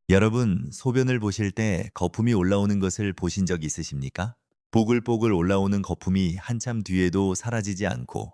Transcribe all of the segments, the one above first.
여러분, 소변을 보실 때 거품이 올라오는 것을 보신 적 있으십니까? 보글보글 올라오는 거품이 한참 뒤에도 사라지지 않고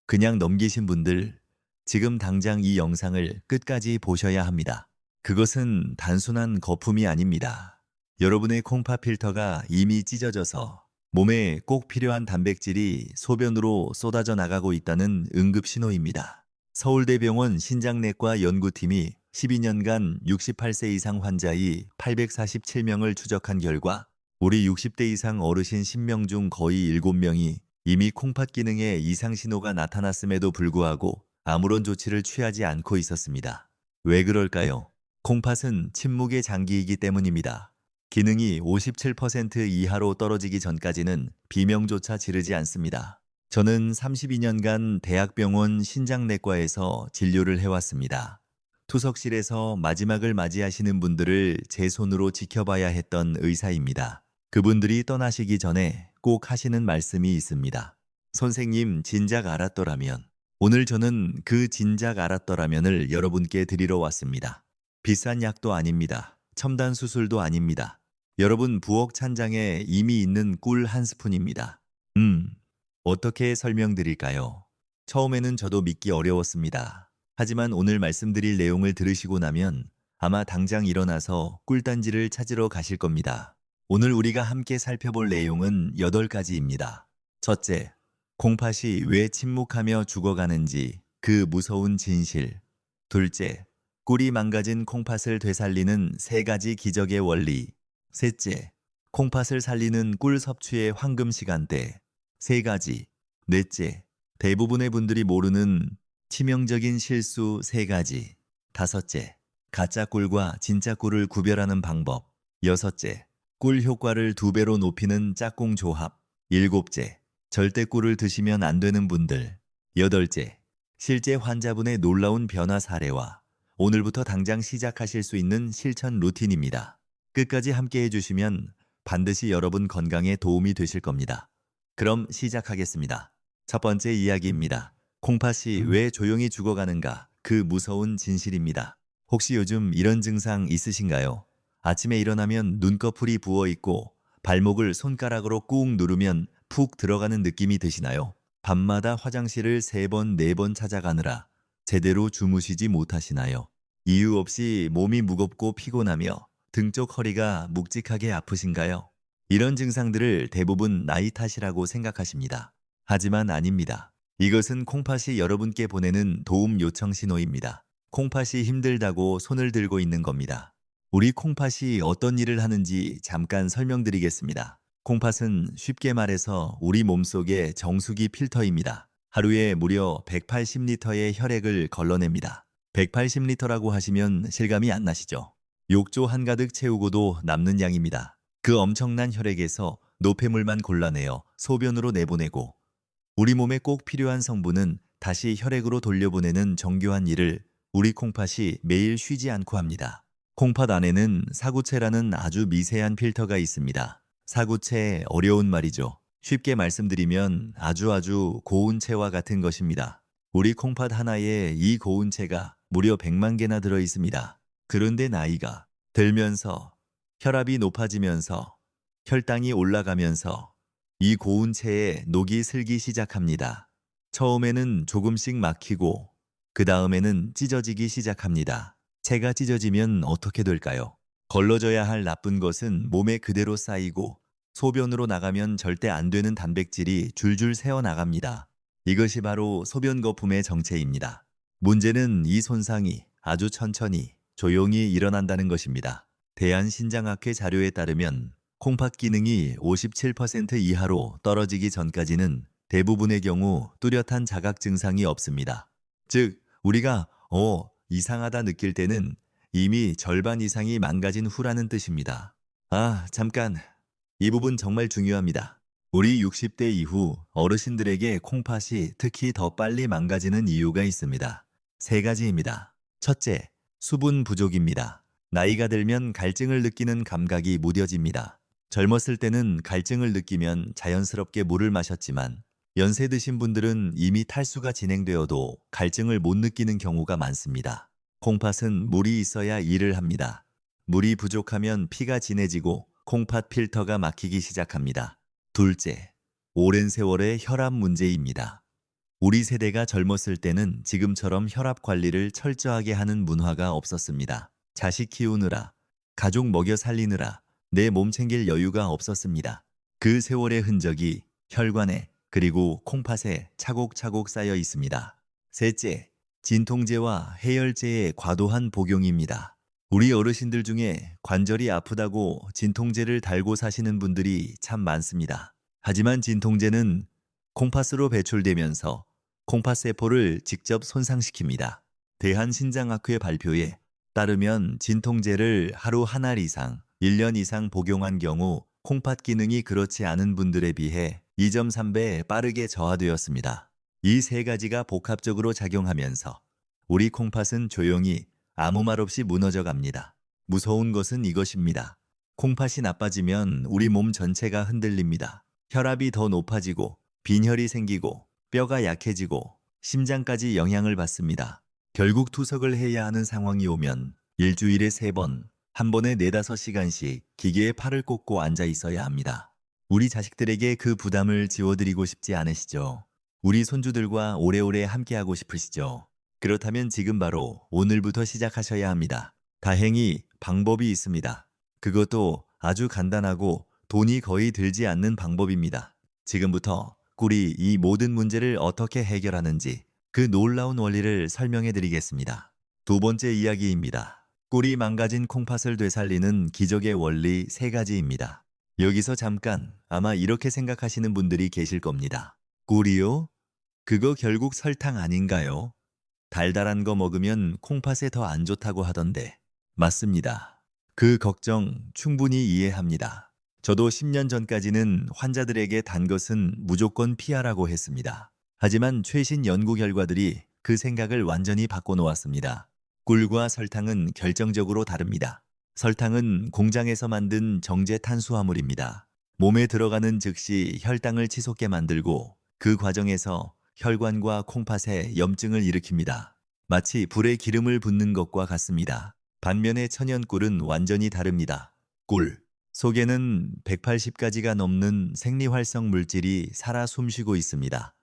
그냥 넘기신 분들, 지금 당장 이 영상을 끝까지 보셔야 합니다. 그것은 단순한 거품이 아닙니다. 여러분의 콩팥 필터가 이미 찢어져서 몸에 꼭 필요한 단백질이 소변으로 쏟아져 나가고 있다는 응급 신호입니다. 서울대병원 신장내과 연구팀이 12년간 68세 이상 환자의 847명을 추적한 결과 우리 60대 이상 어르신 10명 중 거의 7명이 이미 콩팥 기능에 이상 신호가 나타났음에도 불구하고 아무런 조치를 취하지 않고 있었습니다. 왜 그럴까요? 콩팥은 침묵의 장기이기 때문입니다. 기능이 57% 이하로 떨어지기 전까지는 비명조차 지르지 않습니다. 저는 32년간 대학병원 신장내과에서 진료를 해왔습니다. 투석실에서 마지막을 맞이하시는 분들을 제 손으로 지켜봐야 했던 의사입니다. 그분들이 떠나시기 전에 꼭 하시는 말씀이 있습니다. 선생님, 진작 알았더라면. 오늘 저는 그 진작 알았더라면을 여러분께 드리러 왔습니다. 비싼 약도 아닙니다. 첨단 수술도 아닙니다. 여러분 부엌 찬장에 이미 있는 꿀 한 스푼입니다. 어떻게 설명드릴까요? 처음에는 저도 믿기 어려웠습니다. 하지만 오늘 말씀드릴 내용을 들으시고 나면 아마 당장 일어나서 꿀단지를 찾으러 가실 겁니다. 오늘 우리가 함께 살펴볼 내용은 8가지입니다. 첫째, 콩팥이 왜 침묵하며 죽어가는지 그 무서운 진실. 둘째, 꿀이 망가진 콩팥을 되살리는 3가지 기적의 원리. 셋째, 콩팥을 살리는 꿀 섭취의 황금 시간대. 3가지. 넷째, 대부분의 분들이 모르는 치명적인 실수 3가지. 다섯째, 가짜 꿀과 진짜 꿀을 구별하는 방법. 여섯째, 꿀 효과를 2배로 높이는 짝꿍 조합. 일곱째, 절대 꿀을 드시면 안 되는 분들. 여덟째, 실제 환자분의 놀라운 변화 사례와 오늘부터 당장 시작하실 수 있는 실천 루틴입니다. 끝까지 함께 해주시면 반드시 여러분 건강에 도움이 되실 겁니다. 그럼 시작하겠습니다. 첫 번째 이야기입니다. 콩팥이 왜 조용히 죽어가는가? 그 무서운 진실입니다. 혹시 요즘 이런 증상 있으신가요? 아침에 일어나면 눈꺼풀이 부어있고 발목을 손가락으로 꾹 누르면 푹 들어가는 느낌이 드시나요? 밤마다 화장실을 3번, 4번 찾아가느라 제대로 주무시지 못하시나요? 이유 없이 몸이 무겁고 피곤하며 등 쪽 허리가 묵직하게 아프신가요? 이런 증상들을 대부분 나이 탓이라고 생각하십니다. 하지만 아닙니다. 이것은 콩팥이 여러분께 보내는 도움 요청 신호입니다. 콩팥이 힘들다고 손을 들고 있는 겁니다. 우리 콩팥이 어떤 일을 하는지 잠깐 설명드리겠습니다. 콩팥은 쉽게 말해서 우리 몸속의 정수기 필터입니다. 하루에 무려 180리터의 혈액을 걸러냅니다. 180리터라고 하시면 실감이 안 나시죠? 욕조 한가득 채우고도 남는 양입니다. 그 엄청난 혈액에서 노폐물만 골라내어 소변으로 내보내고 우리 몸에 꼭 필요한 성분은 다시 혈액으로 돌려보내는 정교한 일을 우리 콩팥이 매일 쉬지 않고 합니다. 콩팥 안에는 사구체라는 아주 미세한 필터가 있습니다. 사구체, 어려운 말이죠. 쉽게 말씀드리면 아주 고운체와 같은 것입니다. 우리 콩팥 하나에 이 고운체가 무려 100만 개나 들어 있습니다. 그런데 나이가 들면서 혈압이 높아지면서 혈당이 올라가면서 이 고운체에 녹이 슬기 시작합니다. 처음에는 조금씩 막히고 그 다음에는 찢어지기 시작합니다. 체가 찢어지면 어떻게 될까요? 걸러져야 할 나쁜 것은 몸에 그대로 쌓이고 소변으로 나가면 절대 안 되는 단백질이 줄줄 새어나갑니다. 이것이 바로 소변 거품의 정체입니다. 문제는 이 손상이 아주 천천히 조용히 일어난다는 것입니다. 대한신장학회 자료에 따르면 콩팥 기능이 57% 이하로 떨어지기 전까지는 대부분의 경우 뚜렷한 자각 증상이 없습니다. 즉, 우리가 이상하다 느낄 때는 이미 절반 이상이 망가진 후라는 뜻입니다. 잠깐. 이 부분 정말 중요합니다. 우리 60대 이후 어르신들에게 콩팥이 특히 더 빨리 망가지는 이유가 있습니다. 3가지입니다. 첫째, 수분 부족입니다. 나이가 들면 갈증을 느끼는 감각이 무뎌집니다. 젊었을 때는 갈증을 느끼면 자연스럽게 물을 마셨지만 연세 드신 분들은 이미 탈수가 진행되어도 갈증을 못 느끼는 경우가 많습니다. 콩팥은 물이 있어야 일을 합니다. 물이 부족하면 피가 진해지고 콩팥 필터가 막히기 시작합니다. 둘째, 오랜 세월의 혈압 문제입니다. 우리 세대가 젊었을 때는 지금처럼 혈압 관리를 철저하게 하는 문화가 없었습니다. 자식 키우느라, 가족 먹여 살리느라 내 몸 챙길 여유가 없었습니다. 그 세월의 흔적이 혈관에 그리고 콩팥에 차곡차곡 쌓여 있습니다. 셋째, 진통제와 해열제의 과도한 복용입니다. 우리 어르신들 중에 관절이 아프다고 진통제를 달고 사시는 분들이 참 많습니다. 하지만 진통제는 콩팥으로 배출되면서 콩팥세포를 직접 손상시킵니다. 대한신장학회 발표에 따르면 진통제를 하루 한 알 이상, 1년 이상 복용한 경우 콩팥 기능이 그렇지 않은 분들에 비해 2.3배 빠르게 저하되었습니다. 이 세 가지가 복합적으로 작용하면서 우리 콩팥은 조용히 아무 말 없이 무너져 갑니다. 무서운 것은 이것입니다. 콩팥이 나빠지면 우리 몸 전체가 흔들립니다. 혈압이 더 높아지고 빈혈이 생기고 뼈가 약해지고 심장까지 영향을 받습니다. 결국 투석을 해야 하는 상황이 오면 일주일에 3번, 한 번에 4~5시간씩 기계에 팔을 꽂고 앉아 있어야 합니다. 우리 자식들에게 그 부담을 지워드리고 싶지 않으시죠? 우리 손주들과 오래오래 함께하고 싶으시죠? 그렇다면 지금 바로 오늘부터 시작하셔야 합니다. 다행히 방법이 있습니다. 그것도 아주 간단하고 돈이 거의 들지 않는 방법입니다. 지금부터 꿀이 이 모든 문제를 어떻게 해결하는지 그 놀라운 원리를 설명해 드리겠습니다. 두 번째 이야기입니다. 꿀이 망가진 콩팥을 되살리는 기적의 원리 3가지입니다. 여기서 잠깐 아마 이렇게 생각하시는 분들이 계실 겁니다. 꿀이요? 그거 결국 설탕 아닌가요? 달달한 거 먹으면 콩팥에 더 안 좋다고 하던데. 맞습니다. 그 걱정 충분히 이해합니다. 저도 10년 전까지는 환자들에게 단 것은 무조건 피하라고 했습니다. 하지만 최신 연구 결과들이 그 생각을 완전히 바꿔놓았습니다. 꿀과 설탕은 결정적으로 다릅니다. 설탕은 공장에서 만든 정제 탄수화물입니다. 몸에 들어가는 즉시 혈당을 치솟게 만들고 그 과정에서 혈관과 콩팥에 염증을 일으킵니다. 마치 불에 기름을 붓는 것과 같습니다. 반면에 천연꿀은 완전히 다릅니다. 꿀 속에는 180가지가 넘는 생리활성 물질이 살아 숨쉬고 있습니다.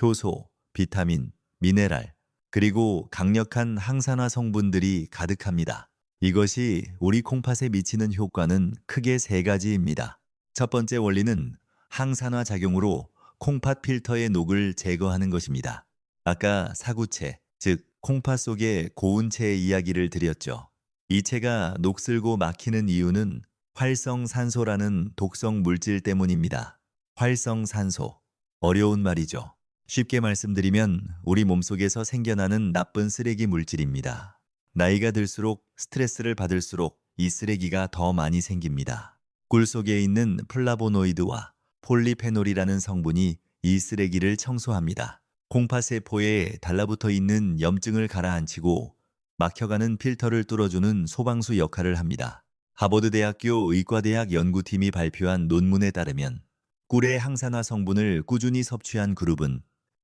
효소, 비타민, 미네랄, 그리고 강력한 항산화 성분들이 가득합니다. 이것이 우리 콩팥에 미치는 효과는 크게 3가지입니다. 첫 번째 원리는 항산화 작용으로 콩팥 필터의 녹을 제거하는 것입니다. 아까 사구체, 즉 콩팥 속의 고운체의 이야기를 드렸죠. 이 체가 녹슬고 막히는 이유는 활성산소라는 독성 물질 때문입니다. 활성산소, 어려운 말이죠. 쉽게 말씀드리면 우리 몸속에서 생겨나는 나쁜 쓰레기 물질입니다. 나이가 들수록 스트레스를 받을수록 이 쓰레기가 더 많이 생깁니다. 꿀 속에 있는 플라보노이드와 폴리페놀이라는 성분이 이 쓰레기를 청소합니다. 콩팥 세포에 달라붙어 있는 염증을 가라앉히고 막혀가는 필터를 뚫어주는 소방수 역할을 합니다. 하버드대학교 의과대학 연구팀이 발표한 논문에 따르면 꿀의 항산화 성분을 꾸준히 섭취한 그룹은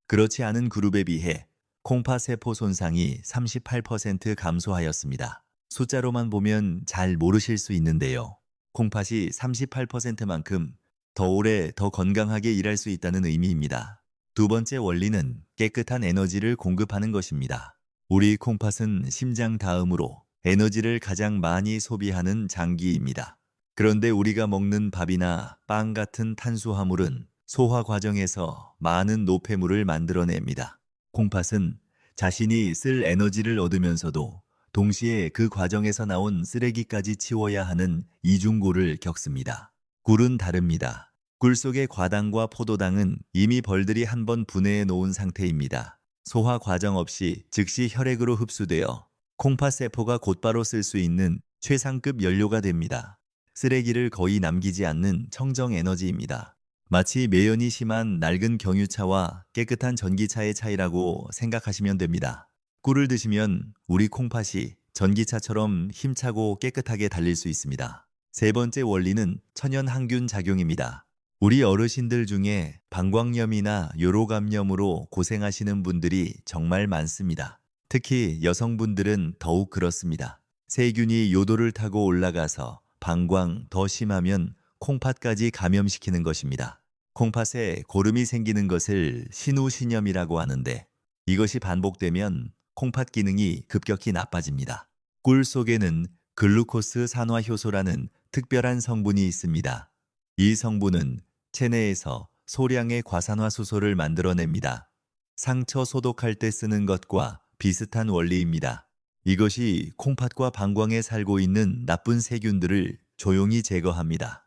그렇지 않은 그룹에 비해 콩팥 세포 손상이 38% 감소하였습니다. 숫자로만 보면 잘 모르실 수 있는데요. 콩팥이 38%만큼 더 오래 더 건강하게 일할 수 있다는 의미입니다. 두 번째 원리는 깨끗한 에너지를 공급하는 것입니다. 우리 콩팥은 심장 다음으로 에너지를 가장 많이 소비하는 장기입니다. 그런데 우리가 먹는 밥이나 빵 같은 탄수화물은 소화 과정에서 많은 노폐물을 만들어냅니다. 콩팥은 자신이 쓸 에너지를 얻으면서도 동시에 그 과정에서 나온 쓰레기까지 치워야 하는 이중고를 겪습니다. 꿀은 다릅니다. 꿀 속의 과당과 포도당은 이미 벌들이 한번 분해해 놓은 상태입니다. 소화 과정 없이 즉시 혈액으로 흡수되어 콩팥 세포가 곧바로 쓸 수 있는 최상급 연료가 됩니다. 쓰레기를 거의 남기지 않는 청정 에너지입니다. 마치 매연이 심한 낡은 경유차와 깨끗한 전기차의 차이라고 생각하시면 됩니다. 꿀을 드시면 우리 콩팥이 전기차처럼 힘차고 깨끗하게 달릴 수 있습니다. 세 번째 원리는 천연 항균 작용입니다. 우리 어르신들 중에 방광염이나 요로감염으로 고생하시는 분들이 정말 많습니다. 특히 여성분들은 더욱 그렇습니다. 세균이 요도를 타고 올라가서 방광 더 심하면 콩팥까지 감염시키는 것입니다. 콩팥에 고름이 생기는 것을 신우신염이라고 하는데 이것이 반복되면 콩팥 기능이 급격히 나빠집니다. 꿀 속에는 글루코스 산화효소라는 특별한 성분이 있습니다. 이 성분은 체내에서 소량의 과산화수소를 만들어냅니다. 상처 소독할 때 쓰는 것과 비슷한 원리입니다. 이것이 콩팥과 방광에 살고 있는 나쁜 세균들을 조용히 제거합니다.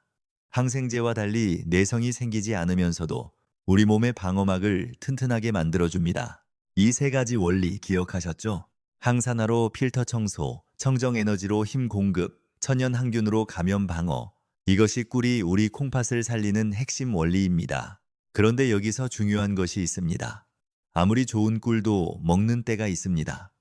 항생제와 달리 내성이 생기지 않으면서도 우리 몸의 방어막을 튼튼하게 만들어줍니다. 이 세 가지 원리 기억하셨죠? 항산화로 필터 청소, 청정에너지로 힘 공급, 천연 항균으로 감염 방어. 이것이 꿀이 우리 콩팥을 살리는 핵심 원리입니다. 그런데 여기서 중요한 것이 있습니다. 아무리 좋은 꿀도 먹는 때가 있습니다.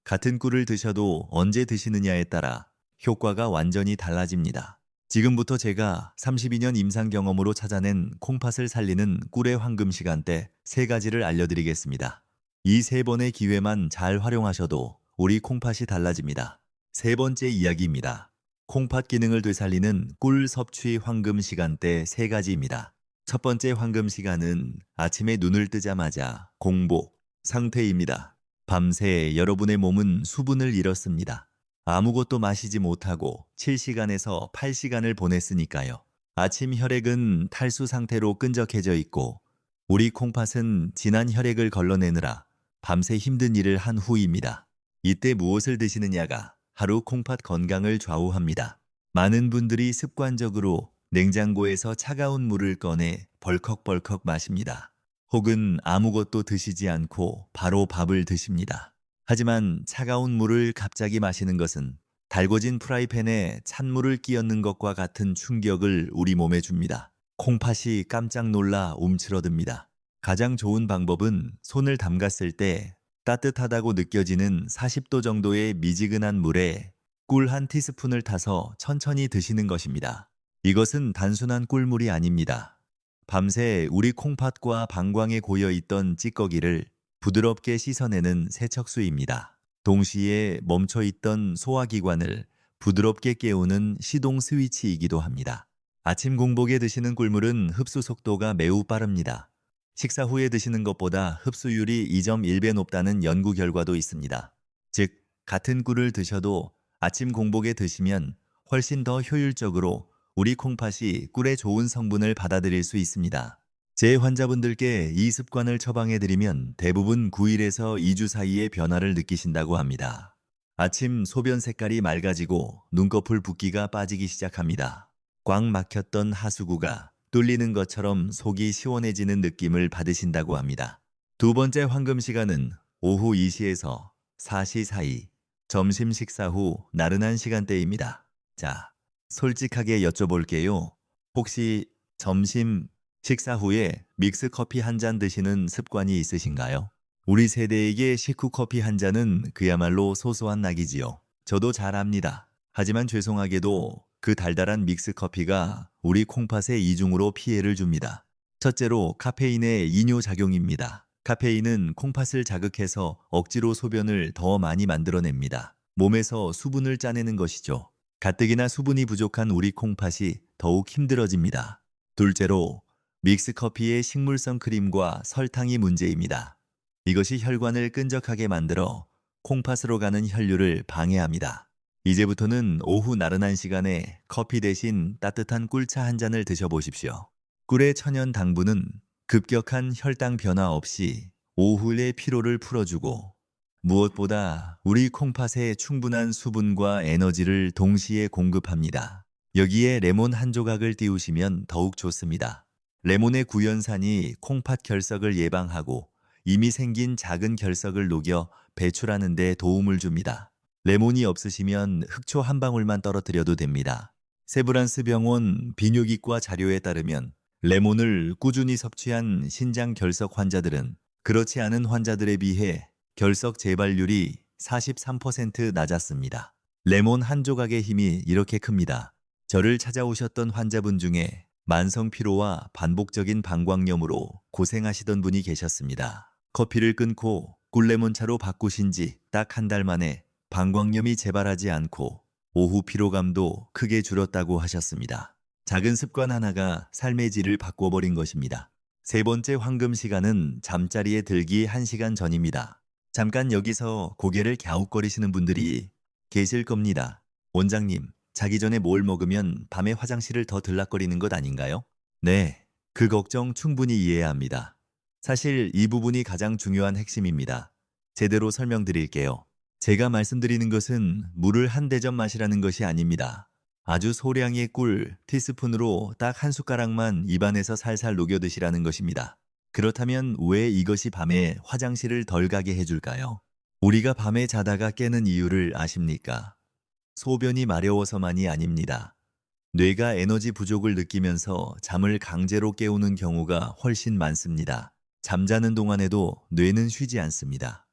같은 꿀을 드셔도 언제 드시느냐에 따라 효과가 완전히 달라집니다. 지금부터 제가 32년 임상 경험으로 찾아낸 콩팥을 살리는 꿀의 황금 시간대 3가지를 알려드리겠습니다. 이 3번의 기회만 잘 활용하셔도 우리 콩팥이 달라집니다. 3번째 이야기입니다. 콩팥 기능을 되살리는 꿀 섭취 황금 시간대 3가지입니다. 첫 번째 황금 시간은 아침에 눈을 뜨자마자 공복 상태입니다. 밤새 여러분의 몸은 수분을 잃었습니다. 아무것도 마시지 못하고 7시간에서 8시간을 보냈으니까요. 아침 혈액은 탈수 상태로 끈적해져 있고 우리 콩팥은 진한 혈액을 걸러내느라 밤새 힘든 일을 한 후입니다. 이때 무엇을 드시느냐가 하루 콩팥 건강을 좌우합니다. 많은 분들이 습관적으로 냉장고에서 차가운 물을 꺼내 벌컥벌컥 마십니다. 혹은 아무것도 드시지 않고 바로 밥을 드십니다. 하지만 차가운 물을 갑자기 마시는 것은 달궈진 프라이팬에 찬물을 끼얹는 것과 같은 충격을 우리 몸에 줍니다. 콩팥이 깜짝 놀라 움츠러듭니다. 가장 좋은 방법은 손을 담갔을 때 따뜻하다고 느껴지는 40도 정도의 미지근한 물에 꿀 한 티스푼을 타서 천천히 드시는 것입니다. 이것은 단순한 꿀물이 아닙니다. 밤새 우리 콩팥과 방광에 고여있던 찌꺼기를 부드럽게 씻어내는 세척수입니다. 동시에 멈춰있던 소화기관을 부드럽게 깨우는 시동 스위치이기도 합니다. 아침 공복에 드시는 꿀물은 흡수 속도가 매우 빠릅니다. 식사 후에 드시는 것보다 흡수율이 2.1배 높다는 연구 결과도 있습니다. 즉, 같은 꿀을 드셔도 아침 공복에 드시면 훨씬 더 효율적으로 우리 콩팥이 꿀의 좋은 성분을 받아들일 수 있습니다. 제 환자분들께 이 습관을 처방해드리면 대부분 9일에서 2주 사이에 변화를 느끼신다고 합니다. 아침 소변 색깔이 맑아지고 눈꺼풀 붓기가 빠지기 시작합니다. 꽉 막혔던 하수구가 뚫리는 것처럼 속이 시원해지는 느낌을 받으신다고 합니다. 두 번째 황금 시간은 오후 2시에서 4시 사이, 점심 식사 후 나른한 시간대입니다. 자, 솔직하게 여쭤볼게요. 혹시 점심 식사 후에 믹스커피 한 잔 드시는 습관이 있으신가요? 우리 세대에게 식후 커피 한 잔은 그야말로 소소한 낙이지요. 저도 잘 압니다. 하지만 죄송하게도 그 달달한 믹스커피가 우리 콩팥에 이중으로 피해를 줍니다. 첫째로 카페인의 이뇨작용입니다. 카페인은 콩팥을 자극해서 억지로 소변을 더 많이 만들어냅니다. 몸에서 수분을 짜내는 것이죠. 가뜩이나 수분이 부족한 우리 콩팥이 더욱 힘들어집니다. 둘째로 믹스커피의 식물성 크림과 설탕이 문제입니다. 이것이 혈관을 끈적하게 만들어 콩팥으로 가는 혈류를 방해합니다. 이제부터는 오후 나른한 시간에 커피 대신 따뜻한 꿀차 한 잔을 드셔보십시오. 꿀의 천연 당분은 급격한 혈당 변화 없이 오후의 피로를 풀어주고 무엇보다 우리 콩팥에 충분한 수분과 에너지를 동시에 공급합니다. 여기에 레몬 한 조각을 띄우시면 더욱 좋습니다. 레몬의 구연산이 콩팥 결석을 예방하고 이미 생긴 작은 결석을 녹여 배출하는 데 도움을 줍니다. 레몬이 없으시면 흑초 한 방울만 떨어뜨려도 됩니다. 세브란스 병원 비뇨기과 자료에 따르면 레몬을 꾸준히 섭취한 신장 결석 환자들은 그렇지 않은 환자들에 비해 결석 재발률이 43% 낮았습니다. 레몬 한 조각의 힘이 이렇게 큽니다. 저를 찾아오셨던 환자분 중에 만성 피로와 반복적인 방광염으로 고생하시던 분이 계셨습니다. 커피를 끊고 꿀레몬차로 바꾸신 지 딱 한 달 만에 방광염이 재발하지 않고 오후 피로감도 크게 줄었다고 하셨습니다. 작은 습관 하나가 삶의 질을 바꿔버린 것입니다. 세 번째 황금 시간은 잠자리에 들기 1시간 전입니다. 잠깐 여기서 고개를 갸웃거리시는 분들이 계실 겁니다. 원장님, 자기 전에 뭘 먹으면 밤에 화장실을 더 들락거리는 것 아닌가요? 네, 그 걱정 충분히 이해합니다. 사실 이 부분이 가장 중요한 핵심입니다. 제대로 설명드릴게요. 제가 말씀드리는 것은 물을 한 대접 마시라는 것이 아닙니다. 아주 소량의 꿀, 티스푼으로 딱 한 숟가락만 입안에서 살살 녹여 드시라는 것입니다. 그렇다면 왜 이것이 밤에 화장실을 덜 가게 해줄까요? 우리가 밤에 자다가 깨는 이유를 아십니까? 소변이 마려워서만이 아닙니다. 뇌가 에너지 부족을 느끼면서 잠을 강제로 깨우는 경우가 훨씬 많습니다. 잠자는 동안에도 뇌는 쉬지 않습니다.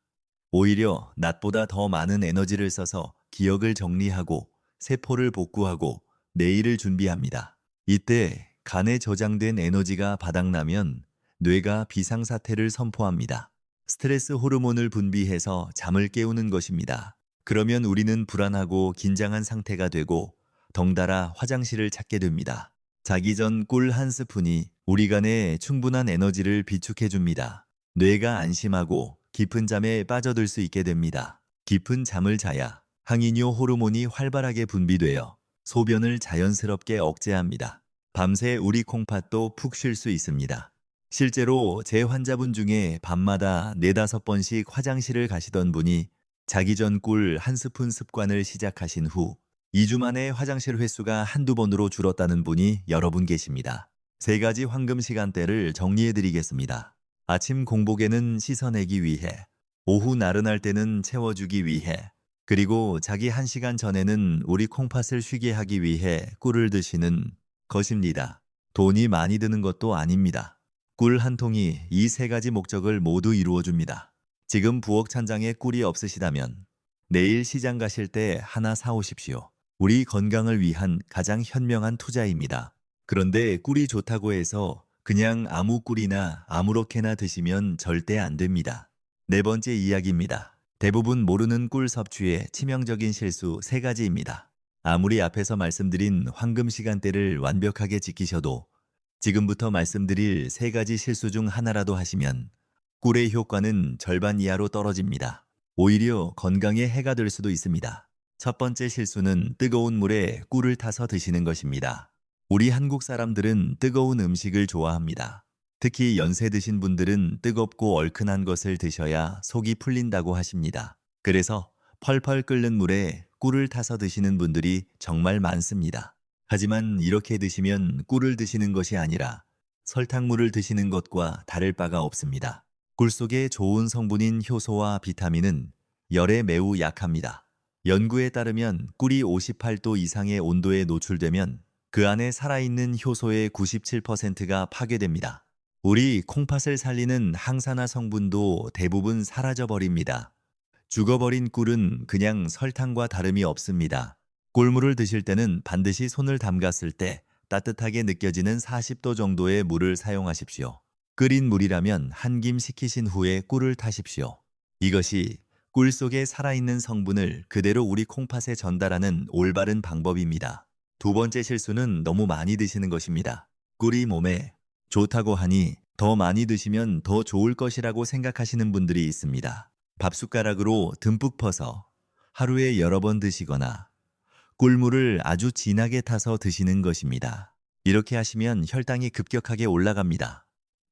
오히려 낮보다 더 많은 에너지를 써서 기억을 정리하고 세포를 복구하고 내일을 준비합니다. 이때 간에 저장된 에너지가 바닥나면 뇌가 비상사태를 선포합니다. 스트레스 호르몬을 분비해서 잠을 깨우는 것입니다. 그러면 우리는 불안하고 긴장한 상태가 되고 덩달아 화장실을 찾게 됩니다. 자기 전 꿀 한 스푼이 우리 간에 충분한 에너지를 비축해 줍니다. 뇌가 안심하고 깊은 잠에 빠져들 수 있게 됩니다. 깊은 잠을 자야 항이뇨 호르몬이 활발하게 분비되어 소변을 자연스럽게 억제합니다. 밤새 우리 콩팥도 푹 쉴 수 있습니다. 실제로 제 환자분 중에 밤마다 4~5번씩 화장실을 가시던 분이 자기 전 꿀 한 스푼 습관을 시작하신 후 2주 만에 화장실 횟수가 한두 번으로 줄었다는 분이 여러 분 계십니다. 3가지 황금 시간대를 정리해 드리겠습니다. 아침 공복에는 씻어내기 위해, 오후 나른할 때는 채워주기 위해, 그리고 자기 1시간 전에는 우리 콩팥을 쉬게 하기 위해 꿀을 드시는 것입니다. 돈이 많이 드는 것도 아닙니다. 꿀 한 통이 이 3가지 목적을 모두 이루어줍니다. 지금 부엌 찬장에 꿀이 없으시다면 내일 시장 가실 때 하나 사오십시오. 우리 건강을 위한 가장 현명한 투자입니다. 그런데 꿀이 좋다고 해서 그냥 아무 꿀이나 아무렇게나 드시면 절대 안 됩니다. 4번째 이야기입니다. 대부분 모르는 꿀 섭취의 치명적인 실수 3가지입니다. 아무리 앞에서 말씀드린 황금 시간대를 완벽하게 지키셔도 지금부터 말씀드릴 3가지 실수 중 하나라도 하시면 꿀의 효과는 절반 이하로 떨어집니다. 오히려 건강에 해가 될 수도 있습니다. 첫 번째 실수는 뜨거운 물에 꿀을 타서 드시는 것입니다. 우리 한국 사람들은 뜨거운 음식을 좋아합니다. 특히 연세 드신 분들은 뜨겁고 얼큰한 것을 드셔야 속이 풀린다고 하십니다. 그래서 펄펄 끓는 물에 꿀을 타서 드시는 분들이 정말 많습니다. 하지만 이렇게 드시면 꿀을 드시는 것이 아니라 설탕물을 드시는 것과 다를 바가 없습니다. 꿀 속의 좋은 성분인 효소와 비타민은 열에 매우 약합니다. 연구에 따르면 꿀이 58도 이상의 온도에 노출되면 그 안에 살아있는 효소의 97%가 파괴됩니다. 우리 콩팥을 살리는 항산화 성분도 대부분 사라져버립니다. 죽어버린 꿀은 그냥 설탕과 다름이 없습니다. 꿀물을 드실 때는 반드시 손을 담갔을 때 따뜻하게 느껴지는 40도 정도의 물을 사용하십시오. 끓인 물이라면 한 김 식히신 후에 꿀을 타십시오. 이것이 꿀 속에 살아있는 성분을 그대로 우리 콩팥에 전달하는 올바른 방법입니다. 2번째 실수는 너무 많이 드시는 것입니다. 꿀이 몸에 좋다고 하니 더 많이 드시면 더 좋을 것이라고 생각하시는 분들이 있습니다. 밥숟가락으로 듬뿍 퍼서 하루에 여러 번 드시거나 꿀물을 아주 진하게 타서 드시는 것입니다. 이렇게 하시면 혈당이 급격하게 올라갑니다.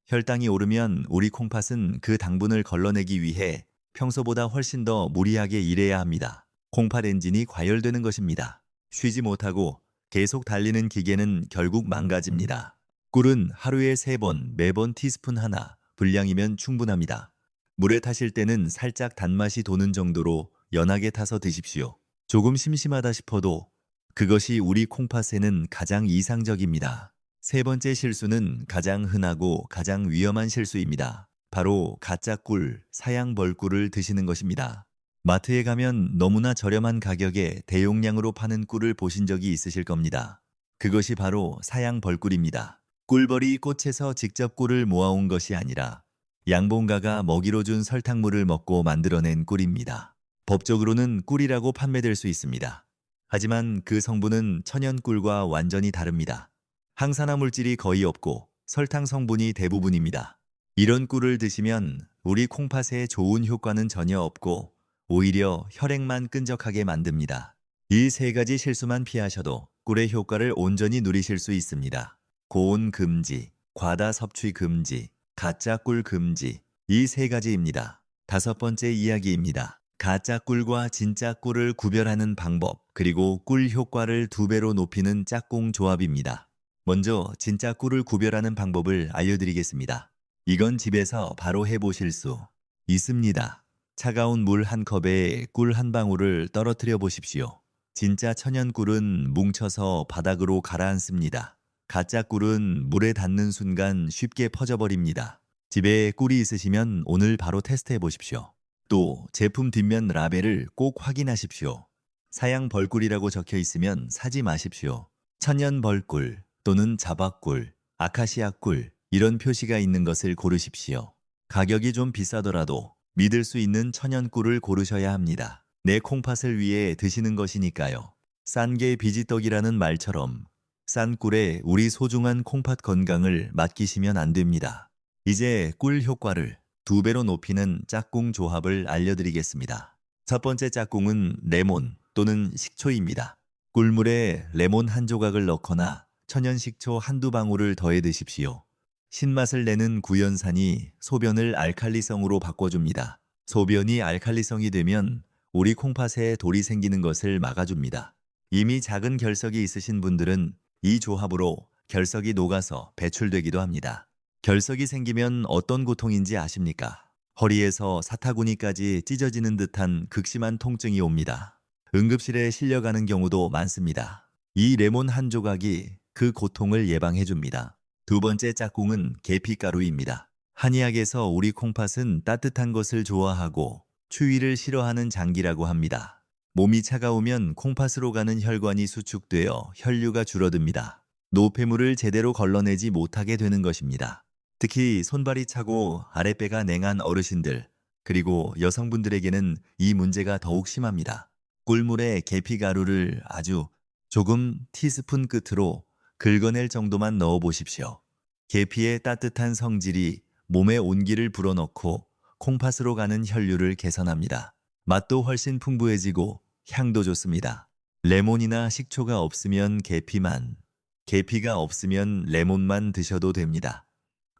혈당이 오르면 우리 콩팥은 그 당분을 걸러내기 위해 평소보다 훨씬 더 무리하게 일해야 합니다. 콩팥 엔진이 과열되는 것입니다. 쉬지 못하고 계속 달리는 기계는 결국 망가집니다. 꿀은 하루에 3번, 매번 티스푼 하나, 분량이면 충분합니다. 물에 타실 때는 살짝 단맛이 도는 정도로 연하게 타서 드십시오. 조금 심심하다 싶어도 그것이 우리 콩팥에는 가장 이상적입니다. 3번째 실수는 가장 흔하고 가장 위험한 실수입니다. 바로 가짜 꿀, 사양 벌꿀을 드시는 것입니다. 마트에 가면 너무나 저렴한 가격에 대용량으로 파는 꿀을 보신 적이 있으실 겁니다. 그것이 바로 사양 벌꿀입니다. 꿀벌이 꽃에서 직접 꿀을 모아온 것이 아니라 양봉가가 먹이로 준 설탕물을 먹고 만들어낸 꿀입니다. 법적으로는 꿀이라고 판매될 수 있습니다. 하지만 그 성분은 천연 꿀과 완전히 다릅니다. 항산화 물질이 거의 없고 설탕 성분이 대부분입니다. 이런 꿀을 드시면 우리 콩팥에 좋은 효과는 전혀 없고 오히려 혈액만 끈적하게 만듭니다. 이 세 가지 실수만 피하셔도 꿀의 효과를 온전히 누리실 수 있습니다. 고온 금지, 과다 섭취 금지, 가짜 꿀 금지, 이 세 가지입니다. 다섯 번째 이야기입니다. 가짜 꿀과 진짜 꿀을 구별하는 방법, 그리고 꿀 효과를 2배로 높이는 짝꿍 조합입니다. 먼저 진짜 꿀을 구별하는 방법을 알려드리겠습니다. 이건 집에서 바로 해보실 수 있습니다. 차가운 물 한 컵에 꿀 한 방울을 떨어뜨려 보십시오. 진짜 천연 꿀은 뭉쳐서 바닥으로 가라앉습니다. 가짜 꿀은 물에 닿는 순간 쉽게 퍼져버립니다. 집에 꿀이 있으시면 오늘 바로 테스트해 보십시오. 또 제품 뒷면 라벨을 꼭 확인하십시오. 사양 벌꿀이라고 적혀 있으면 사지 마십시오. 천연 벌꿀 또는 자박꿀, 아카시아 꿀 이런 표시가 있는 것을 고르십시오. 가격이 좀 비싸더라도 믿을 수 있는 천연 꿀을 고르셔야 합니다. 내 콩팥을 위해 드시는 것이니까요. 싼 게 비지떡이라는 말처럼 싼 꿀에 우리 소중한 콩팥 건강을 맡기시면 안 됩니다. 이제 꿀 효과를 2배로 높이는 짝꿍 조합을 알려드리겠습니다. 첫 번째 짝꿍은 레몬 또는 식초입니다. 꿀물에 레몬 한 조각을 넣거나 천연 식초 한두 방울을 더해 드십시오. 신맛을 내는 구연산이 소변을 알칼리성으로 바꿔줍니다. 소변이 알칼리성이 되면 우리 콩팥에 돌이 생기는 것을 막아줍니다. 이미 작은 결석이 있으신 분들은 이 조합으로 결석이 녹아서 배출되기도 합니다. 결석이 생기면 어떤 고통인지 아십니까? 허리에서 사타구니까지 찢어지는 듯한 극심한 통증이 옵니다. 응급실에 실려가는 경우도 많습니다. 이 레몬 한 조각이 그 고통을 예방해줍니다. 두 번째 짝꿍은 계피가루입니다. 한의학에서 우리 콩팥은 따뜻한 것을 좋아하고 추위를 싫어하는 장기라고 합니다. 몸이 차가우면 콩팥으로 가는 혈관이 수축되어 혈류가 줄어듭니다. 노폐물을 제대로 걸러내지 못하게 되는 것입니다. 특히 손발이 차고 아랫배가 냉한 어르신들, 그리고 여성분들에게는 이 문제가 더욱 심합니다. 꿀물에 계피가루를 아주 조금 티스푼 끝으로 긁어낼 정도만 넣어 보십시오. 계피의 따뜻한 성질이 몸에 온기를 불어넣고 콩팥으로 가는 혈류를 개선합니다. 맛도 훨씬 풍부해지고 향도 좋습니다. 레몬이나 식초가 없으면 계피만, 계피가 없으면 레몬만 드셔도 됩니다.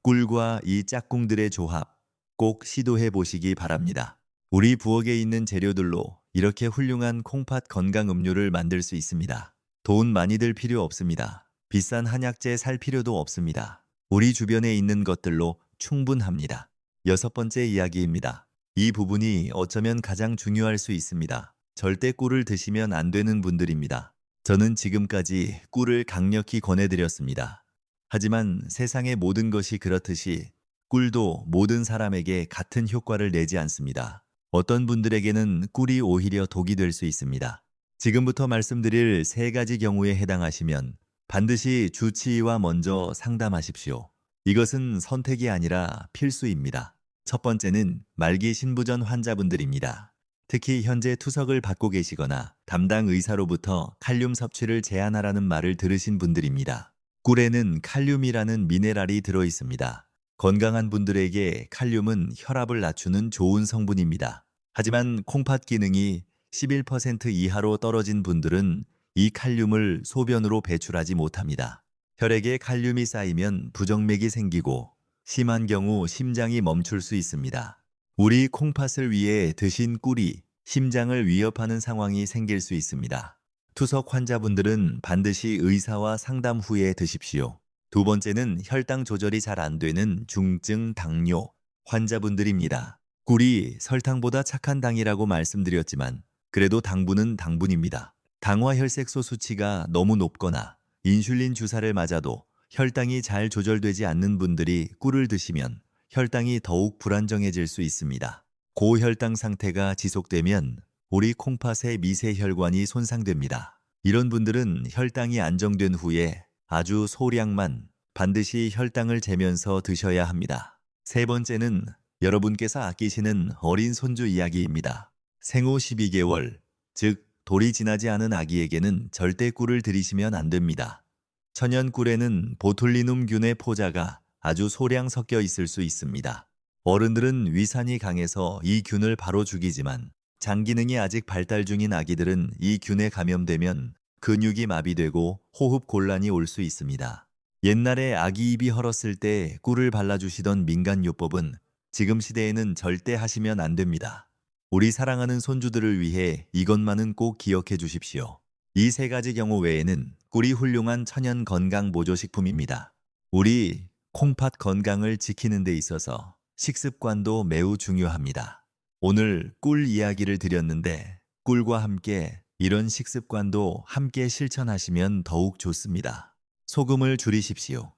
꿀과 이 짝꿍들의 조합 꼭 시도해 보시기 바랍니다. 우리 부엌에 있는 재료들로 이렇게 훌륭한 콩팥 건강 음료를 만들 수 있습니다. 돈 많이 들 필요 없습니다. 비싼 한약재 살 필요도 없습니다. 우리 주변에 있는 것들로 충분합니다. 여섯 번째 이야기입니다. 이 부분이 어쩌면 가장 중요할 수 있습니다. 절대 꿀을 드시면 안 되는 분들입니다. 저는 지금까지 꿀을 강력히 권해드렸습니다. 하지만 세상의 모든 것이 그렇듯이 꿀도 모든 사람에게 같은 효과를 내지 않습니다. 어떤 분들에게는 꿀이 오히려 독이 될 수 있습니다. 지금부터 말씀드릴 세 가지 경우에 해당하시면 반드시 주치의와 먼저 상담하십시오. 이것은 선택이 아니라 필수입니다. 첫 번째는 말기 신부전 환자분들입니다. 특히 현재 투석을 받고 계시거나 담당 의사로부터 칼륨 섭취를 제한하라는 말을 들으신 분들입니다. 꿀에는 칼륨이라는 미네랄이 들어 있습니다. 건강한 분들에게 칼륨은 혈압을 낮추는 좋은 성분입니다. 하지만 콩팥 기능이 11% 이하로 떨어진 분들은 이 칼륨을 소변으로 배출하지 못합니다. 혈액에 칼륨이 쌓이면 부정맥이 생기고 심한 경우 심장이 멈출 수 있습니다. 우리 콩팥을 위해 드신 꿀이 심장을 위협하는 상황이 생길 수 있습니다. 투석 환자분들은 반드시 의사와 상담 후에 드십시오. 두 번째는 혈당 조절이 잘 안 되는 중증 당뇨 환자분들입니다. 꿀이 설탕보다 착한 당이라고 말씀드렸지만 그래도 당분은 당분입니다. 당화혈색소 수치가 너무 높거나 인슐린 주사를 맞아도 혈당이 잘 조절되지 않는 분들이 꿀을 드시면 혈당이 더욱 불안정해질 수 있습니다. 고혈당 상태가 지속되면 우리 콩팥의 미세혈관이 손상됩니다. 이런 분들은 혈당이 안정된 후에 아주 소량만 반드시 혈당을 재면서 드셔야 합니다. 세 번째는 여러분께서 아끼시는 어린 손주 이야기입니다. 생후 12개월, 즉 돌이 지나지 않은 아기에게는 절대 꿀을 들이시면 안 됩니다. 천연 꿀에는 보툴리눔균의 포자가 아주 소량 섞여 있을 수 있습니다. 어른들은 위산이 강해서 이 균을 바로 죽이지만 장 기능이 아직 발달 중인 아기들은 이 균에 감염되면 근육이 마비되고 호흡 곤란이 올 수 있습니다. 옛날에 아기 입이 헐었을 때 꿀을 발라주시던 민간요법은 지금 시대에는 절대 하시면 안 됩니다. 우리 사랑하는 손주들을 위해 이것만은 꼭 기억해 주십시오. 이 세 가지 경우 외에는 꿀이 훌륭한 천연 건강 보조식품입니다. 우리 콩팥 건강을 지키는 데 있어서 식습관도 매우 중요합니다. 오늘 꿀 이야기를 드렸는데 꿀과 함께 이런 식습관도 함께 실천하시면 더욱 좋습니다. 소금을 줄이십시오.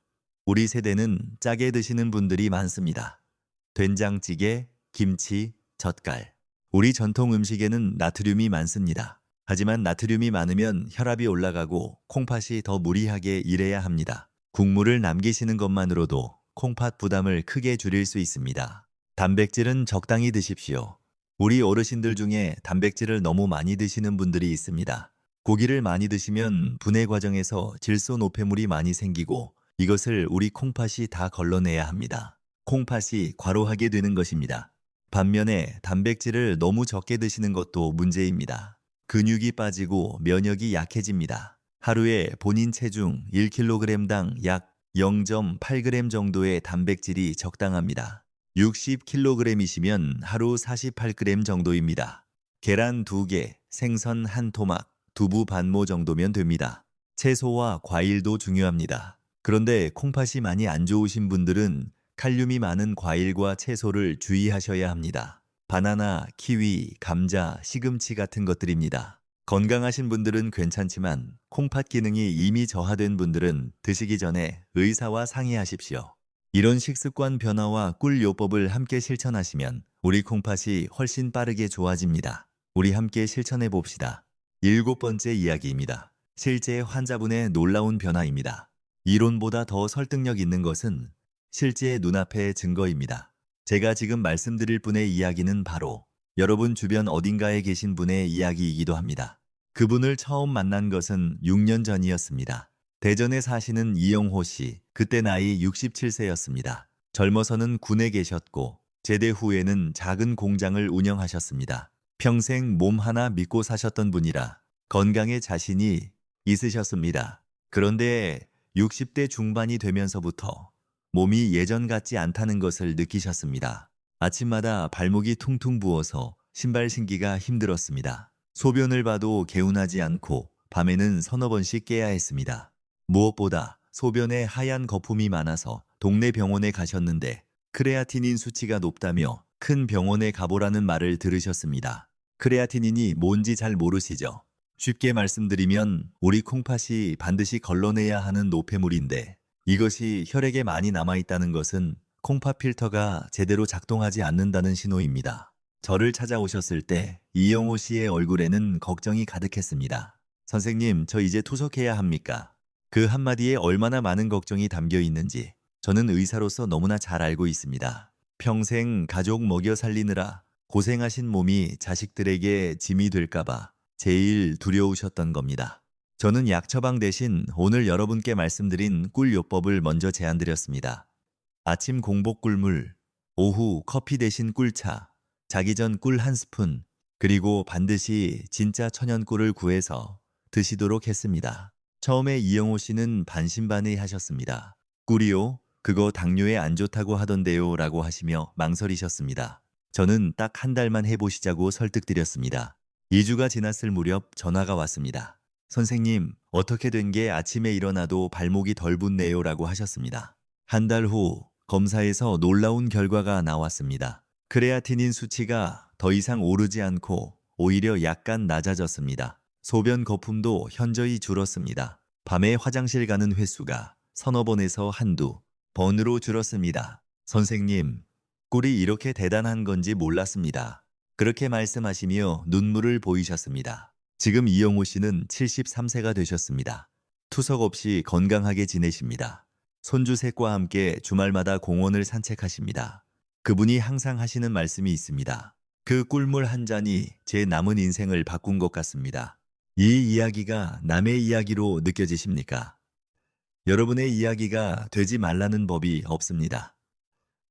우리 세대는 짜게 드시는 분들이 많습니다. 된장찌개, 김치, 젓갈. 우리 전통 음식에는 나트륨이 많습니다. 하지만 나트륨이 많으면 혈압이 올라가고 콩팥이 더 무리하게 일해야 합니다. 국물을 남기시는 것만으로도 콩팥 부담을 크게 줄일 수 있습니다. 단백질은 적당히 드십시오. 우리 어르신들 중에 단백질을 너무 많이 드시는 분들이 있습니다. 고기를 많이 드시면 분해 과정에서 질소 노폐물이 많이 생기고 이것을 우리 콩팥이 다 걸러내야 합니다. 콩팥이 과로하게 되는 것입니다. 반면에 단백질을 너무 적게 드시는 것도 문제입니다. 근육이 빠지고 면역이 약해집니다. 하루에 본인 체중 1kg당 약 0.8g 정도의 단백질이 적당합니다. 60kg이시면 하루 48g 정도입니다. 계란 2개, 생선 1토막, 두부 반모 정도면 됩니다. 채소와 과일도 중요합니다. 그런데 콩팥이 많이 안 좋으신 분들은 칼륨이 많은 과일과 채소를 주의하셔야 합니다. 바나나, 키위, 감자, 시금치 같은 것들입니다. 건강하신 분들은 괜찮지만 콩팥 기능이 이미 저하된 분들은 드시기 전에 의사와 상의하십시오. 이런 식습관 변화와 꿀 요법을 함께 실천하시면 우리 콩팥이 훨씬 빠르게 좋아집니다. 우리 함께 실천해 봅시다. 7번째 이야기입니다. 실제 환자분의 놀라운 변화입니다. 이론보다 더 설득력 있는 것은 실제 눈앞의 증거입니다. 제가 지금 말씀드릴 분의 이야기는 바로 여러분 주변 어딘가에 계신 분의 이야기이기도 합니다. 그분을 처음 만난 것은 6년 전이었습니다. 대전에 사시는 이영호 씨, 그때 나이 67세였습니다. 젊어서는 군에 계셨고 제대 후에는 작은 공장을 운영하셨습니다. 평생 몸 하나 믿고 사셨던 분이라 건강에 자신이 있으셨습니다. 그런데 60대 중반이 되면서부터 몸이 예전 같지 않다는 것을 느끼셨습니다. 아침마다 발목이 퉁퉁 부어서 신발 신기가 힘들었습니다. 소변을 봐도 개운하지 않고 밤에는 서너 번씩 깨야 했습니다. 무엇보다 소변에 하얀 거품이 많아서 동네 병원에 가셨는데 크레아티닌 수치가 높다며 큰 병원에 가보라는 말을 들으셨습니다. 크레아티닌이 뭔지 잘 모르시죠? 쉽게 말씀드리면 우리 콩팥이 반드시 걸러내야 하는 노폐물인데 이것이 혈액에 많이 남아있다는 것은 콩팥 필터가 제대로 작동하지 않는다는 신호입니다. 저를 찾아오셨을 때 이영호 씨의 얼굴에는 걱정이 가득했습니다. 선생님, 저 이제 투석해야 합니까? 그 한마디에 얼마나 많은 걱정이 담겨 있는지 저는 의사로서 너무나 잘 알고 있습니다. 평생 가족 먹여 살리느라 고생하신 몸이 자식들에게 짐이 될까봐 제일 두려우셨던 겁니다. 저는 약 처방 대신 오늘 여러분께 말씀드린 꿀 요법을 먼저 제안드렸습니다. 아침 공복 꿀물, 오후 커피 대신 꿀차, 자기 전 꿀 1스푼, 그리고 반드시 진짜 천연 꿀을 구해서 드시도록 했습니다. 처음에 이영호 씨는 반신반의 하셨습니다. 꿀이요? 그거 당뇨에 안 좋다고 하던데요 라고 하시며 망설이셨습니다. 저는 딱 한 달만 해보시자고 설득드렸습니다. 2주가 지났을 무렵 전화가 왔습니다. 선생님, 어떻게 된 게 아침에 일어나도 발목이 덜 붓네요 라고 하셨습니다. 한 달 후 검사에서 놀라운 결과가 나왔습니다. 크레아티닌 수치가 더 이상 오르지 않고 오히려 약간 낮아졌습니다. 소변 거품도 현저히 줄었습니다. 밤에 화장실 가는 횟수가 서너 번에서 한두 번으로 줄었습니다. 선생님, 꿀이 이렇게 대단한 건지 몰랐습니다. 그렇게 말씀하시며 눈물을 보이셨습니다. 지금 이영호 씨는 73세가 되셨습니다. 투석 없이 건강하게 지내십니다. 손주 셋과 함께 주말마다 공원을 산책하십니다. 그분이 항상 하시는 말씀이 있습니다. 그 꿀물 한 잔이 제 남은 인생을 바꾼 것 같습니다. 이 이야기가 남의 이야기로 느껴지십니까? 여러분의 이야기가 되지 말라는 법이 없습니다.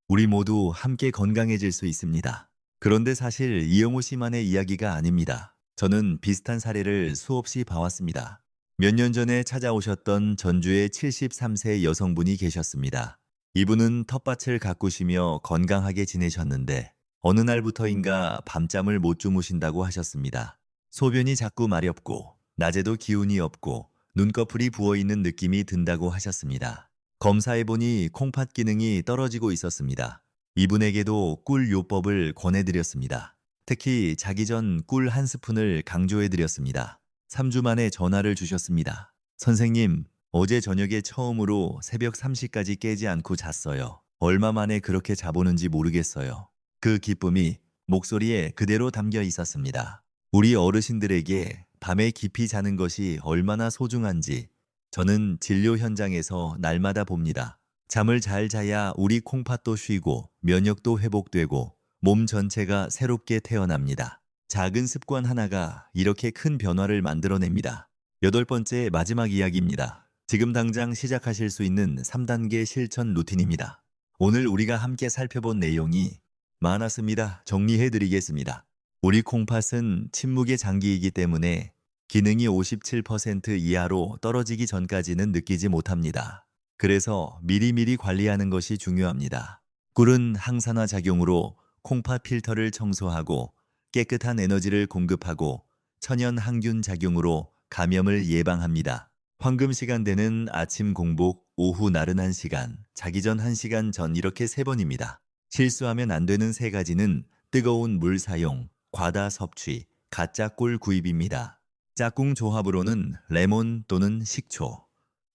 우리 모두 함께 건강해질 수 있습니다. 그런데 사실 이영호 씨만의 이야기가 아닙니다. 저는 비슷한 사례를 수없이 봐왔습니다. 몇 년 전에 찾아오셨던 전주의 73세 여성분이 계셨습니다. 이분은 텃밭을 가꾸시며 건강하게 지내셨는데 어느 날부터인가 밤잠을 못 주무신다고 하셨습니다. 소변이 자꾸 마렵고 낮에도 기운이 없고 눈꺼풀이 부어있는 느낌이 든다고 하셨습니다. 검사해보니 콩팥 기능이 떨어지고 있었습니다. 이분에게도 꿀 요법을 권해드렸습니다. 특히 자기 전 꿀 한 스푼을 강조해드렸습니다. 3주 만에 전화를 주셨습니다. 선생님, 어제 저녁에 처음으로 새벽 3시까지 깨지 않고 잤어요. 얼마 만에 그렇게 자보는지 모르겠어요. 그 기쁨이 목소리에 그대로 담겨 있었습니다. 우리 어르신들에게 밤에 깊이 자는 것이 얼마나 소중한지 저는 진료 현장에서 날마다 봅니다. 잠을 잘 자야 우리 콩팥도 쉬고 면역도 회복되고 몸 전체가 새롭게 태어납니다. 작은 습관 하나가 이렇게 큰 변화를 만들어냅니다. 8번째 마지막 이야기입니다. 지금 당장 시작하실 수 있는 3단계 실천 루틴입니다. 오늘 우리가 함께 살펴본 내용이 많았습니다. 정리해드리겠습니다. 우리 콩팥은 침묵의 장기이기 때문에 기능이 57% 이하로 떨어지기 전까지는 느끼지 못합니다. 그래서 미리미리 관리하는 것이 중요합니다. 꿀은 항산화 작용으로 콩팥 필터를 청소하고 깨끗한 에너지를 공급하고 천연 항균 작용으로 감염을 예방합니다. 황금 시간대는 아침 공복, 오후 나른한 시간, 자기 전 1시간 전 이렇게 3번입니다. 실수하면 안 되는 3가지는 뜨거운 물 사용, 과다 섭취, 가짜 꿀 구입입니다. 짝꿍 조합으로는 레몬 또는 식초,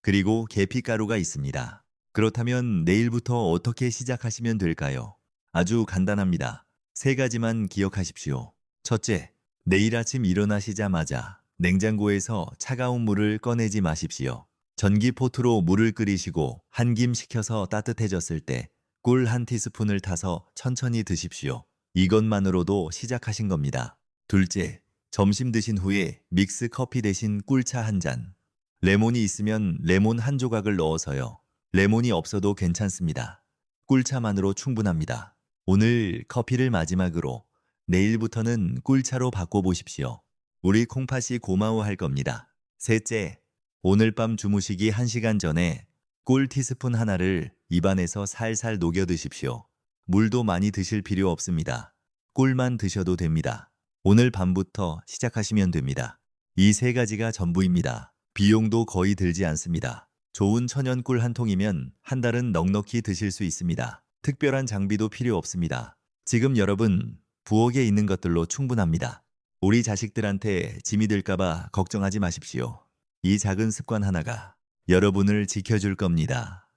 그리고 계피가루가 있습니다. 그렇다면 내일부터 어떻게 시작하시면 될까요? 아주 간단합니다. 3가지만 기억하십시오. 첫째, 내일 아침 일어나시자마자 냉장고에서 차가운 물을 꺼내지 마십시오. 전기포트로 물을 끓이시고 한 김 식혀서 따뜻해졌을 때 꿀 1티스푼을 타서 천천히 드십시오. 이것만으로도 시작하신 겁니다. 둘째, 점심 드신 후에 믹스 커피 대신 꿀차 한 잔. 레몬이 있으면 레몬 한 조각을 넣어서요. 레몬이 없어도 괜찮습니다. 꿀차만으로 충분합니다. 오늘 커피를 마지막으로 내일부터는 꿀차로 바꿔보십시오. 우리 콩팥이 고마워할 겁니다. 셋째, 오늘 밤 주무시기 1시간 전에 꿀 티스푼 하나를 입안에서 살살 녹여 드십시오. 물도 많이 드실 필요 없습니다. 꿀만 드셔도 됩니다. 오늘 밤부터 시작하시면 됩니다. 이 3가지가 전부입니다. 비용도 거의 들지 않습니다. 좋은 천연 꿀 한 통이면 한 달은 넉넉히 드실 수 있습니다. 특별한 장비도 필요 없습니다. 지금 여러분, 부엌에 있는 것들로 충분합니다. 우리 자식들한테 짐이 될까봐 걱정하지 마십시오. 이 작은 습관 하나가 여러분을 지켜줄 겁니다.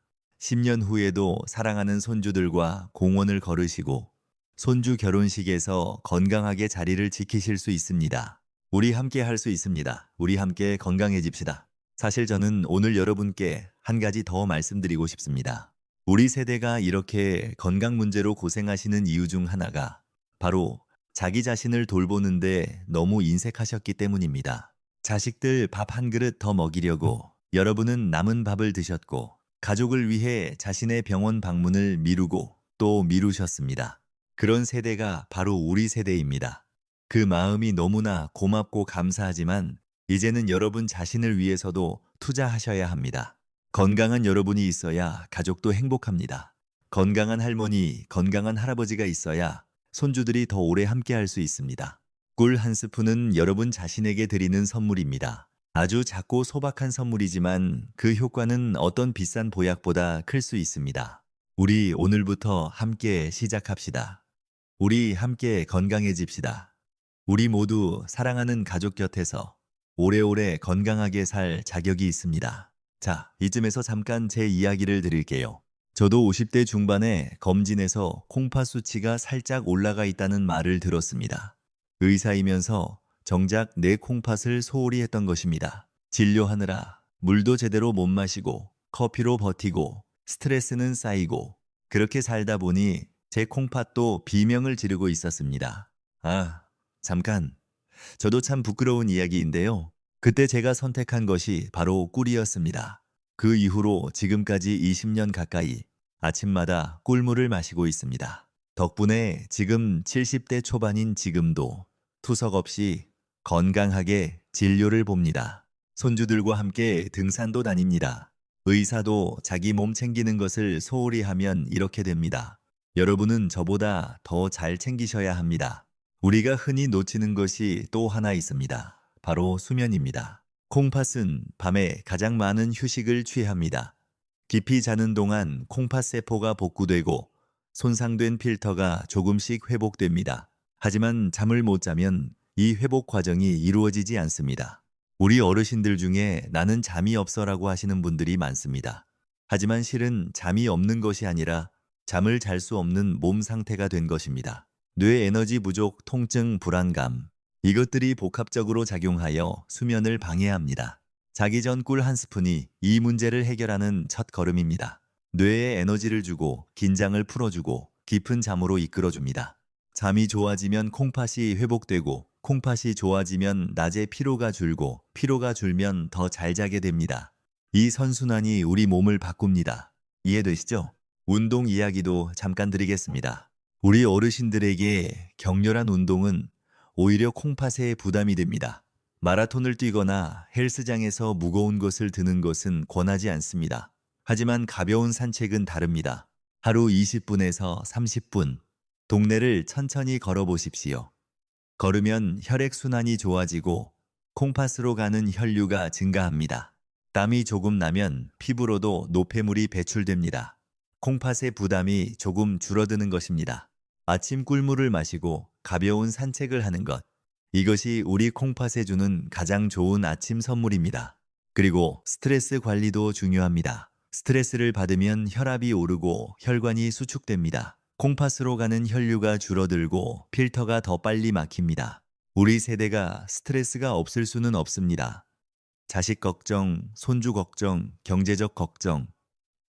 10년 후에도 사랑하는 손주들과 공원을 걸으시고 손주 결혼식에서 건강하게 자리를 지키실 수 있습니다. 우리 함께 할 수 있습니다. 우리 함께 건강해집시다. 사실 저는 오늘 여러분께 한 가지 더 말씀드리고 싶습니다. 우리 세대가 이렇게 건강 문제로 고생하시는 이유 중 하나가 바로 자기 자신을 돌보는데 너무 인색하셨기 때문입니다. 자식들 밥 한 그릇 더 먹이려고 여러분은 남은 밥을 드셨고 가족을 위해 자신의 병원 방문을 미루고 또 미루셨습니다. 그런 세대가 바로 우리 세대입니다. 그 마음이 너무나 고맙고 감사하지만 이제는 여러분 자신을 위해서도 투자하셔야 합니다. 건강한 여러분이 있어야 가족도 행복합니다. 건강한 할머니, 건강한 할아버지가 있어야 손주들이 더 오래 함께할 수 있습니다. 꿀 1스푼은 여러분 자신에게 드리는 선물입니다. 아주 작고 소박한 선물이지만 그 효과는 어떤 비싼 보약보다 클 수 있습니다. 우리 오늘부터 함께 시작합시다. 우리 함께 건강해집시다. 우리 모두 사랑하는 가족 곁에서 오래오래 건강하게 살 자격이 있습니다. 자, 이쯤에서 잠깐 제 이야기를 드릴게요. 저도 50대 중반에 검진에서 콩팥 수치가 살짝 올라가 있다는 말을 들었습니다. 의사이면서 정작 내 콩팥을 소홀히 했던 것입니다. 진료하느라 물도 제대로 못 마시고 커피로 버티고 스트레스는 쌓이고 그렇게 살다 보니 제 콩팥도 비명을 지르고 있었습니다. 아, 잠깐. 저도 참 부끄러운 이야기인데요. 그때 제가 선택한 것이 바로 꿀이었습니다. 그 이후로 지금까지 20년 가까이 아침마다 꿀물을 마시고 있습니다. 덕분에 지금 70대 초반인 지금도 투석 없이 건강하게 진료를 봅니다. 손주들과 함께 등산도 다닙니다. 의사도 자기 몸 챙기는 것을 소홀히 하면 이렇게 됩니다. 여러분은 저보다 더 잘 챙기셔야 합니다. 우리가 흔히 놓치는 것이 또 하나 있습니다. 바로 수면입니다. 콩팥은 밤에 가장 많은 휴식을 취합니다. 깊이 자는 동안 콩팥 세포가 복구되고 손상된 필터가 조금씩 회복됩니다. 하지만 잠을 못 자면 이 회복 과정이 이루어지지 않습니다. 우리 어르신들 중에 나는 잠이 없어라고 하시는 분들이 많습니다. 하지만 실은 잠이 없는 것이 아니라 잠을 잘 수 없는 몸 상태가 된 것입니다. 뇌 에너지 부족, 통증, 불안감. 이것들이 복합적으로 작용하여 수면을 방해합니다. 자기 전 꿀 한 스푼이 이 문제를 해결하는 첫 걸음입니다. 뇌에 에너지를 주고 긴장을 풀어주고 깊은 잠으로 이끌어줍니다. 잠이 좋아지면 콩팥이 회복되고 콩팥이 좋아지면 낮에 피로가 줄고 피로가 줄면 더 잘 자게 됩니다. 이 선순환이 우리 몸을 바꿉니다. 이해되시죠? 운동 이야기도 잠깐 드리겠습니다. 우리 어르신들에게 격렬한 운동은 오히려 콩팥에 부담이 됩니다. 마라톤을 뛰거나 헬스장에서 무거운 것을 드는 것은 권하지 않습니다. 하지만 가벼운 산책은 다릅니다. 하루 20분에서 30분, 동네를 천천히 걸어보십시오. 걸으면 혈액순환이 좋아지고 콩팥으로 가는 혈류가 증가합니다. 땀이 조금 나면 피부로도 노폐물이 배출됩니다. 콩팥의 부담이 조금 줄어드는 것입니다. 아침 꿀물을 마시고 가벼운 산책을 하는 것. 이것이 우리 콩팥에 주는 가장 좋은 아침 선물입니다. 그리고 스트레스 관리도 중요합니다. 스트레스를 받으면 혈압이 오르고 혈관이 수축됩니다. 콩팥으로 가는 혈류가 줄어들고 필터가 더 빨리 막힙니다. 우리 세대가 스트레스가 없을 수는 없습니다. 자식 걱정, 손주 걱정, 경제적 걱정.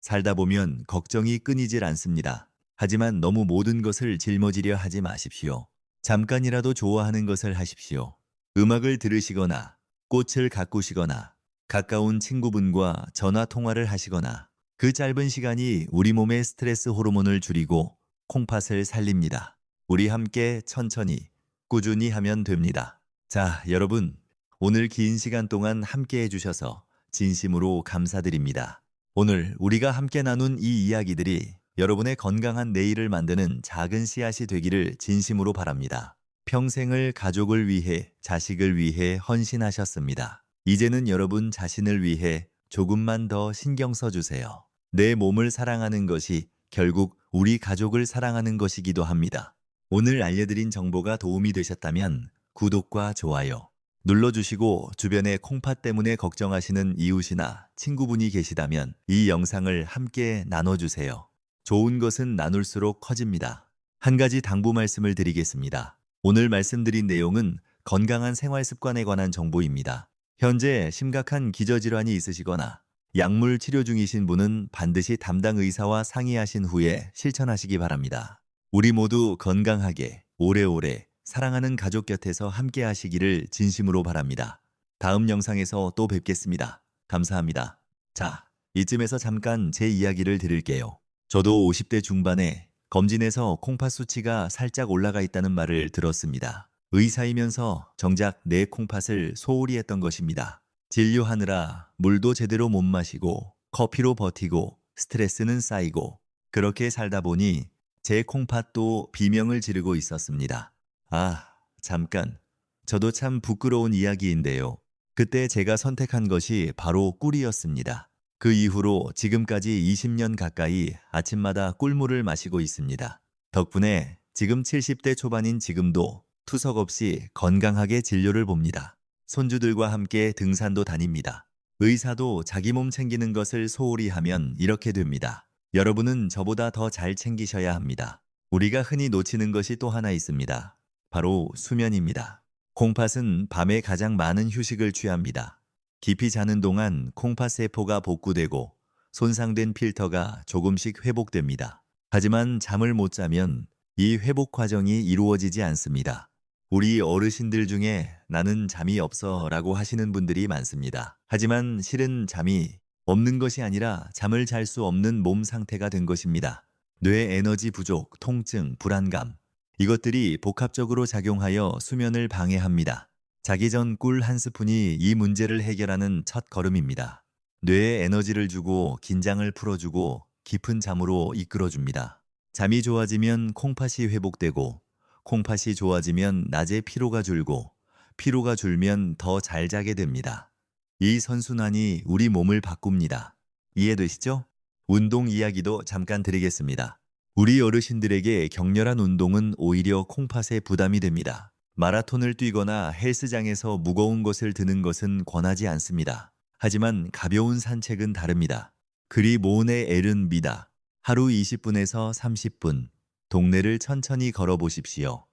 살다 보면 걱정이 끊이질 않습니다. 하지만 너무 모든 것을 짊어지려 하지 마십시오. 잠깐이라도 좋아하는 것을 하십시오. 음악을 들으시거나 꽃을 가꾸시거나 가까운 친구분과 전화 통화를 하시거나 그 짧은 시간이 우리 몸의 스트레스 호르몬을 줄이고 콩팥을 살립니다. 우리 함께 천천히 꾸준히 하면 됩니다. 자, 여러분, 오늘 긴 시간 동안 함께 해주셔서 진심으로 감사드립니다. 오늘 우리가 함께 나눈 이 이야기들이 여러분의 건강한 내일을 만드는 작은 씨앗이 되기를 진심으로 바랍니다. 평생을 가족을 위해, 자식을 위해 헌신하셨습니다. 이제는 여러분 자신을 위해 조금만 더 신경 써주세요. 내 몸을 사랑하는 것이 결국 우리 가족을 사랑하는 것이기도 합니다. 오늘 알려드린 정보가 도움이 되셨다면 구독과 좋아요 눌러주시고 주변에 콩팥 때문에 걱정하시는 이웃이나 친구분이 계시다면 이 영상을 함께 나눠주세요. 좋은 것은 나눌수록 커집니다. 한 가지 당부 말씀을 드리겠습니다. 오늘 말씀드린 내용은 건강한 생활 습관에 관한 정보입니다. 현재 심각한 기저질환이 있으시거나 약물 치료 중이신 분은 반드시 담당 의사와 상의하신 후에 실천하시기 바랍니다. 우리 모두 건강하게 오래오래 사랑하는 가족 곁에서 함께 하시기를 진심으로 바랍니다. 다음 영상에서 또 뵙겠습니다. 감사합니다. 자, 이쯤에서 잠깐 제 이야기를 드릴게요. 저도 50대 중반에 검진에서 콩팥 수치가 살짝 올라가 있다는 말을 들었습니다. 의사이면서 정작 내 콩팥을 소홀히 했던 것입니다. 진료하느라 물도 제대로 못 마시고 커피로 버티고 스트레스는 쌓이고 그렇게 살다 보니 제 콩팥도 비명을 지르고 있었습니다. 아, 잠깐. 저도 참 부끄러운 이야기인데요. 그때 제가 선택한 것이 바로 꿀이었습니다. 그 이후로 지금까지 20년 가까이 아침마다 꿀물을 마시고 있습니다. 덕분에 지금 70대 초반인 지금도 투석 없이 건강하게 진료를 봅니다. 손주들과 함께 등산도 다닙니다. 의사도 자기 몸 챙기는 것을 소홀히 하면 이렇게 됩니다. 여러분은 저보다 더 잘 챙기셔야 합니다. 우리가 흔히 놓치는 것이 또 하나 있습니다. 바로 수면입니다. 콩팥은 밤에 가장 많은 휴식을 취합니다. 깊이 자는 동안 콩팥 세포가 복구되고 손상된 필터가 조금씩 회복됩니다. 하지만 잠을 못 자면 이 회복 과정이 이루어지지 않습니다. 우리 어르신들 중에 나는 잠이 없어 라고 하시는 분들이 많습니다. 하지만 실은 잠이 없는 것이 아니라 잠을 잘 수 없는 몸 상태가 된 것입니다. 뇌 에너지 부족, 통증, 불안감. 이것들이 복합적으로 작용하여 수면을 방해합니다. 자기 전 꿀 한 스푼이 이 문제를 해결하는 첫 걸음입니다. 뇌에 에너지를 주고 긴장을 풀어주고 깊은 잠으로 이끌어줍니다. 잠이 좋아지면 콩팥이 회복되고 콩팥이 좋아지면 낮에 피로가 줄고 피로가 줄면 더 잘 자게 됩니다. 이 선순환이 우리 몸을 바꿉니다. 이해되시죠? 운동 이야기도 잠깐 드리겠습니다. 우리 어르신들에게 격렬한 운동은 오히려 콩팥에 부담이 됩니다. 마라톤을 뛰거나 헬스장에서 무거운 것을 드는 것은 권하지 않습니다. 하지만 가벼운 산책은 다릅니다. 그리 모은의 에른비다. 하루 20분에서 30분. 동네를 천천히 걸어보십시오.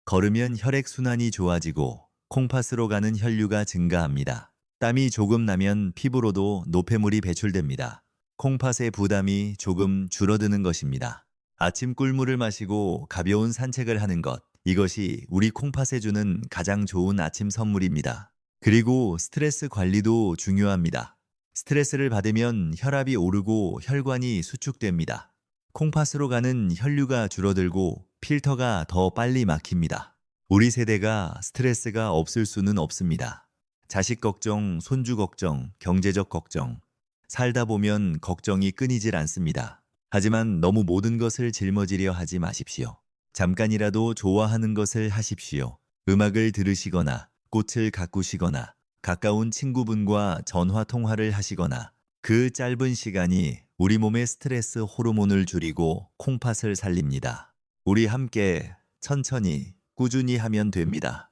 걸으면 혈액순환이 좋아지고 콩팥으로 가는 혈류가 증가합니다. 땀이 조금 나면 피부로도 노폐물이 배출됩니다. 콩팥의 부담이 조금 줄어드는 것입니다. 아침 꿀물을 마시고 가벼운 산책을 하는 것. 이것이 우리 콩팥에 주는 가장 좋은 아침 선물입니다. 그리고 스트레스 관리도 중요합니다. 스트레스를 받으면 혈압이 오르고 혈관이 수축됩니다. 콩팥으로 가는 혈류가 줄어들고 필터가 더 빨리 막힙니다. 우리 세대가 스트레스가 없을 수는 없습니다. 자식 걱정, 손주 걱정, 경제적 걱정. 살다 보면 걱정이 끊이질 않습니다. 하지만 너무 모든 것을 짊어지려 하지 마십시오. 잠깐이라도 좋아하는 것을 하십시오. 음악을 들으시거나 꽃을 가꾸시거나 가까운 친구분과 전화 통화를 하시거나 그 짧은 시간이 우리 몸의 스트레스 호르몬을 줄이고 콩팥을 살립니다. 우리 함께 천천히 꾸준히 하면 됩니다.